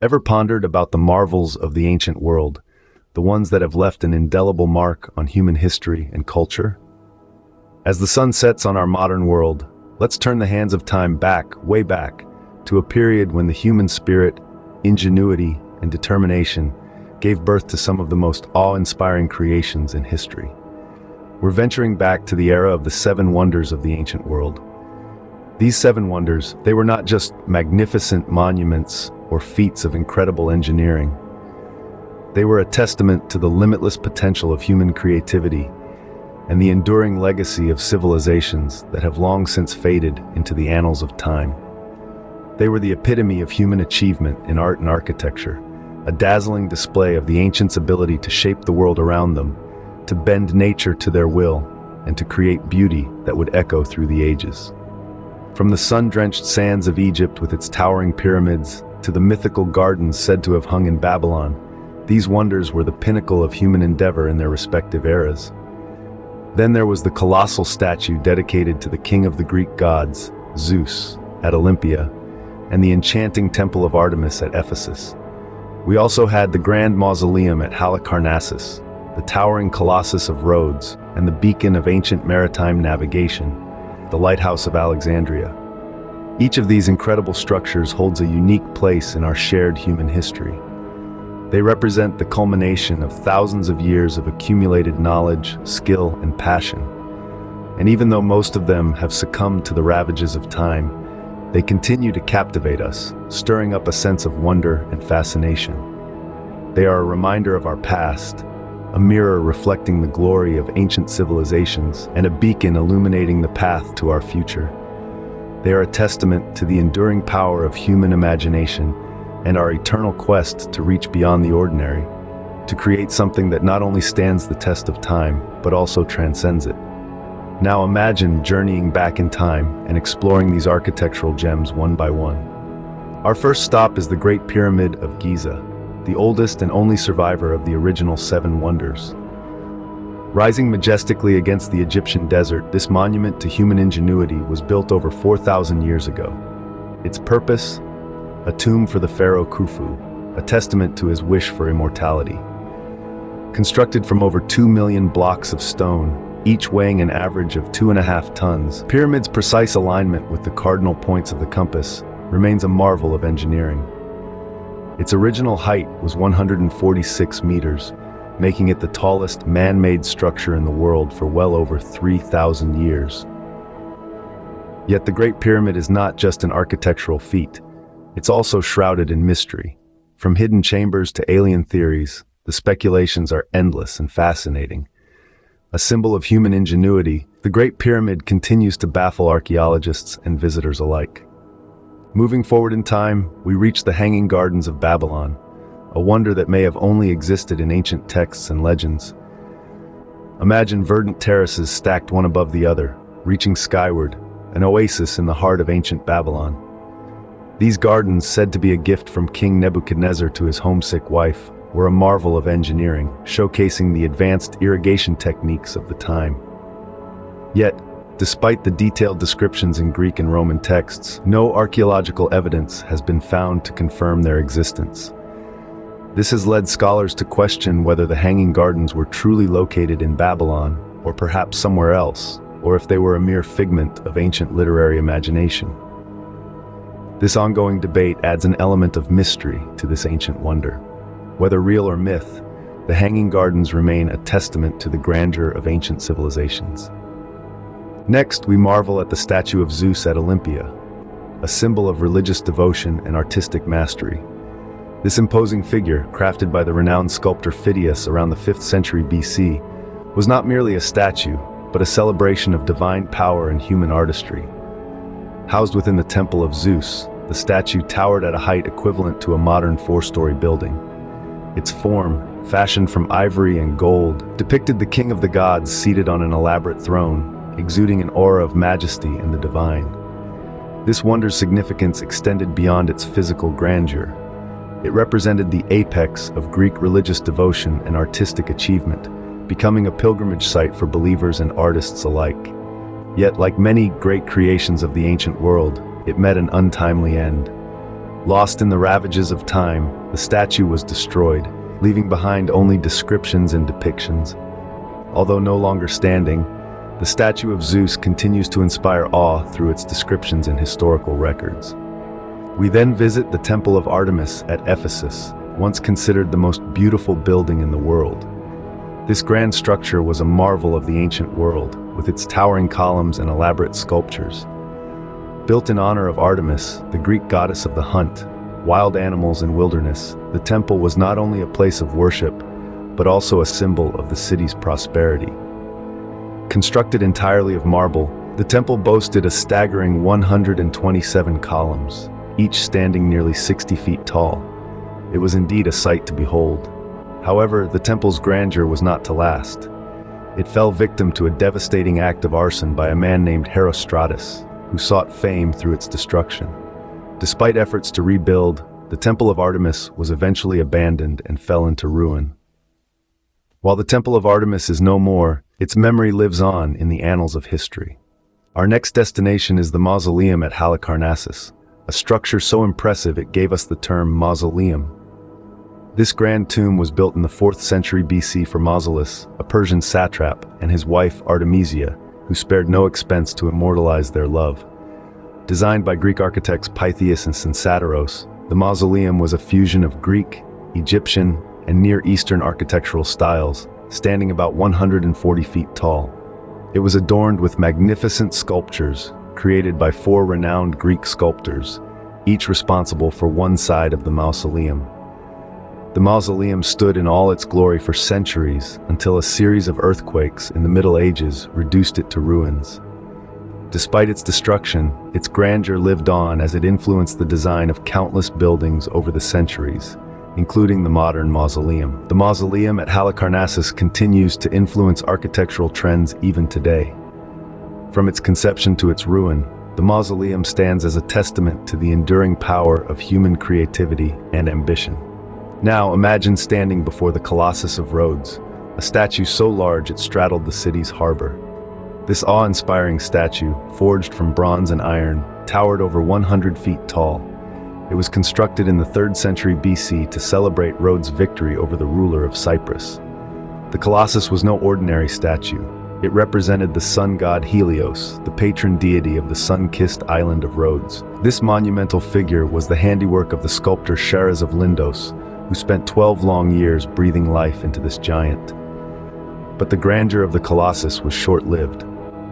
Ever pondered about the marvels of the ancient world, the ones that have left an indelible mark on human history and culture? As the sun sets on our modern world, let's turn the hands of time back, way back, to a period when the human spirit, ingenuity, and determination gave birth to some of the most awe-inspiring creations in history. We're venturing back to the era of the seven wonders of the ancient world. These seven wonders, they were not just magnificent monuments or feats of incredible engineering. They were a testament to the limitless potential of human creativity and the enduring legacy of civilizations that have long since faded into the annals of time. They were the epitome of human achievement in art and architecture, a dazzling display of the ancients' ability to shape the world around them, to bend nature to their will, and to create beauty that would echo through the ages. From the sun-drenched sands of Egypt with its towering pyramids to the mythical gardens said to have hung in Babylon, these wonders were the pinnacle of human endeavor in their respective eras. Then there was the colossal statue dedicated to the king of the Greek gods, Zeus, at Olympia, and the enchanting temple of Artemis at Ephesus. We also had the grand mausoleum at Halicarnassus, the towering colossus of Rhodes, and the beacon of ancient maritime navigation, the lighthouse of Alexandria. Each of these incredible structures holds a unique place in our shared human history. They represent the culmination of thousands of years of accumulated knowledge, skill, and passion. And even though most of them have succumbed to the ravages of time, they continue to captivate us, stirring up a sense of wonder and fascination. They are a reminder of our past, a mirror reflecting the glory of ancient civilizations, and a beacon illuminating the path to our future. They are a testament to the enduring power of human imagination and our eternal quest to reach beyond the ordinary, to create something that not only stands the test of time, but also transcends it. Now imagine journeying back in time and exploring these architectural gems one by one. Our first stop is the Great Pyramid of Giza, the oldest and only survivor of the original seven wonders. Rising majestically against the Egyptian desert, this monument to human ingenuity was built over 4,000 years ago. Its purpose? A tomb for the pharaoh Khufu, a testament to his wish for immortality. Constructed from over 2 million blocks of stone, each weighing an average of 2.5 tons, the pyramid's precise alignment with the cardinal points of the compass remains a marvel of engineering. Its original height was 146 meters, making it the tallest man-made structure in the world for well over 3,000 years. Yet the Great Pyramid is not just an architectural feat. It's also shrouded in mystery. From hidden chambers to alien theories, the speculations are endless and fascinating. A symbol of human ingenuity, the Great Pyramid continues to baffle archaeologists and visitors alike. Moving forward in time, we reach the Hanging Gardens of Babylon, a wonder that may have only existed in ancient texts and legends. Imagine verdant terraces stacked one above the other, reaching skyward, an oasis in the heart of ancient Babylon. These gardens, said to be a gift from King Nebuchadnezzar to his homesick wife, were a marvel of engineering, showcasing the advanced irrigation techniques of the time. Yet, despite the detailed descriptions in Greek and Roman texts, no archaeological evidence has been found to confirm their existence. This has led scholars to question whether the Hanging Gardens were truly located in Babylon, or perhaps somewhere else, or if they were a mere figment of ancient literary imagination. This ongoing debate adds an element of mystery to this ancient wonder. Whether real or myth, the Hanging Gardens remain a testament to the grandeur of ancient civilizations. Next, we marvel at the Statue of Zeus at Olympia, a symbol of religious devotion and artistic mastery. This imposing figure, crafted by the renowned sculptor Phidias around the 5th century BC, was not merely a statue, but a celebration of divine power and human artistry. Housed within the Temple of Zeus, the statue towered at a height equivalent to a modern 4-story building. Its form, fashioned from ivory and gold, depicted the king of the gods seated on an elaborate throne, exuding an aura of majesty and the divine. This wonder's significance extended beyond its physical grandeur. It represented the apex of Greek religious devotion and artistic achievement, becoming a pilgrimage site for believers and artists alike. Yet, like many great creations of the ancient world, it met an untimely end. Lost in the ravages of time, the statue was destroyed, leaving behind only descriptions and depictions. Although no longer standing, the Statue of Zeus continues to inspire awe through its descriptions in historical records. We then visit the Temple of Artemis at Ephesus, once considered the most beautiful building in the world. This grand structure was a marvel of the ancient world, with its towering columns and elaborate sculptures. Built in honor of Artemis, the Greek goddess of the hunt, wild animals and wilderness, the temple was not only a place of worship, but also a symbol of the city's prosperity. Constructed entirely of marble, the temple boasted a staggering 127 columns, each standing nearly 60 feet tall. It was indeed a sight to behold. However, the temple's grandeur was not to last. It fell victim to a devastating act of arson by a man named Herostratus, who sought fame through its destruction. Despite efforts to rebuild, the Temple of Artemis was eventually abandoned and fell into ruin. While the Temple of Artemis is no more, its memory lives on in the annals of history. Our next destination is the mausoleum at Halicarnassus, a structure so impressive it gave us the term mausoleum. This grand tomb was built in the 4th century BC for Mausolus, a Persian satrap, and his wife Artemisia, who spared no expense to immortalize their love. Designed by Greek architects Pythias and Synsatiros, the mausoleum was a fusion of Greek, Egyptian, and Near Eastern architectural styles, standing about 140 feet tall. It was adorned with magnificent sculptures created by 4 renowned Greek sculptors, each responsible for one side of the mausoleum. The mausoleum stood in all its glory for centuries until a series of earthquakes in the Middle Ages reduced it to ruins. Despite its destruction, its grandeur lived on as it influenced the design of countless buildings over the centuries, including the modern mausoleum. The mausoleum at Halicarnassus continues to influence architectural trends even today. From its conception to its ruin, the mausoleum stands as a testament to the enduring power of human creativity and ambition. Now imagine standing before the Colossus of Rhodes, a statue so large it straddled the city's harbor. This awe-inspiring statue, forged from bronze and iron, towered over 100 feet tall. It was constructed in the 3rd century BC to celebrate Rhodes' victory over the ruler of Cyprus. The Colossus was no ordinary statue. It represented the sun god Helios, the patron deity of the sun-kissed island of Rhodes. This monumental figure was the handiwork of the sculptor Chares of Lindos, who spent 12 long years breathing life into this giant. But the grandeur of the Colossus was short-lived.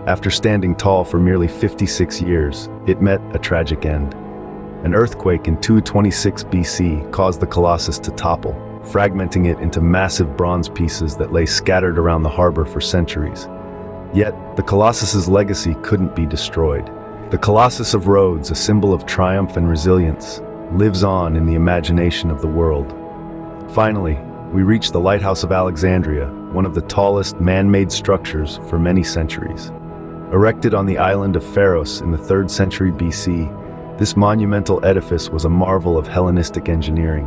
After standing tall for merely 56 years, it met a tragic end. An earthquake in 226 BC caused the Colossus to topple, fragmenting it into massive bronze pieces that lay scattered around the harbor for centuries. Yet, the Colossus's legacy couldn't be destroyed. The Colossus of Rhodes, a symbol of triumph and resilience, lives on in the imagination of the world. Finally, we reach the Lighthouse of Alexandria, one of the tallest man-made structures for many centuries. Erected on the island of Pharos in the 3rd century BC, this monumental edifice was a marvel of Hellenistic engineering.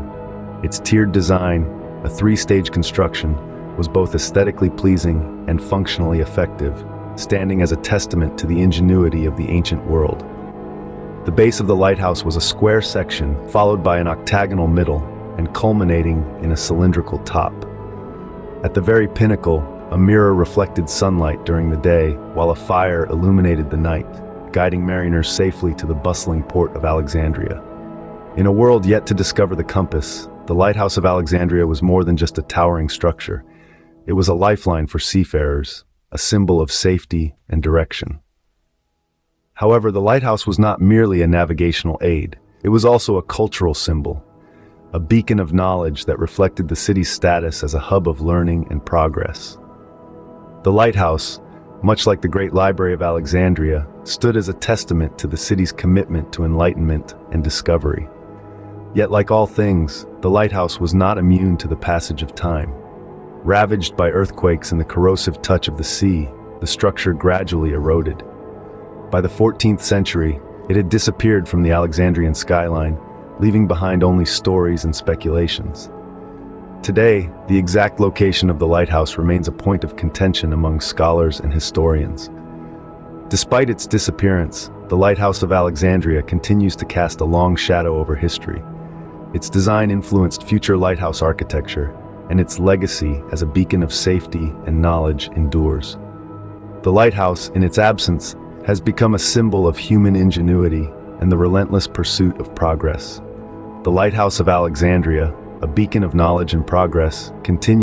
Its tiered design, a 3-stage construction, was both aesthetically pleasing and functionally effective, standing as a testament to the ingenuity of the ancient world. The base of the lighthouse was a square section, followed by an octagonal middle, and culminating in a cylindrical top. At the very pinnacle, a mirror reflected sunlight during the day, while a fire illuminated the night, guiding mariners safely to the bustling port of Alexandria. In a world yet to discover the compass, the Lighthouse of Alexandria was more than just a towering structure. It was a lifeline for seafarers, a symbol of safety and direction. However, the lighthouse was not merely a navigational aid. It was also a cultural symbol, a beacon of knowledge that reflected the city's status as a hub of learning and progress. The lighthouse, much like the Great Library of Alexandria, stood as a testament to the city's commitment to enlightenment and discovery. Yet, like all things, the lighthouse was not immune to the passage of time. Ravaged by earthquakes and the corrosive touch of the sea, the structure gradually eroded. By the 14th century, it had disappeared from the Alexandrian skyline, leaving behind only stories and speculations. Today, the exact location of the lighthouse remains a point of contention among scholars and historians. Despite its disappearance, the Lighthouse of Alexandria continues to cast a long shadow over history. Its design influenced future lighthouse architecture, and its legacy as a beacon of safety and knowledge endures. The lighthouse, in its absence, has become a symbol of human ingenuity and the relentless pursuit of progress. The Lighthouse of Alexandria, a beacon of knowledge and progress, continues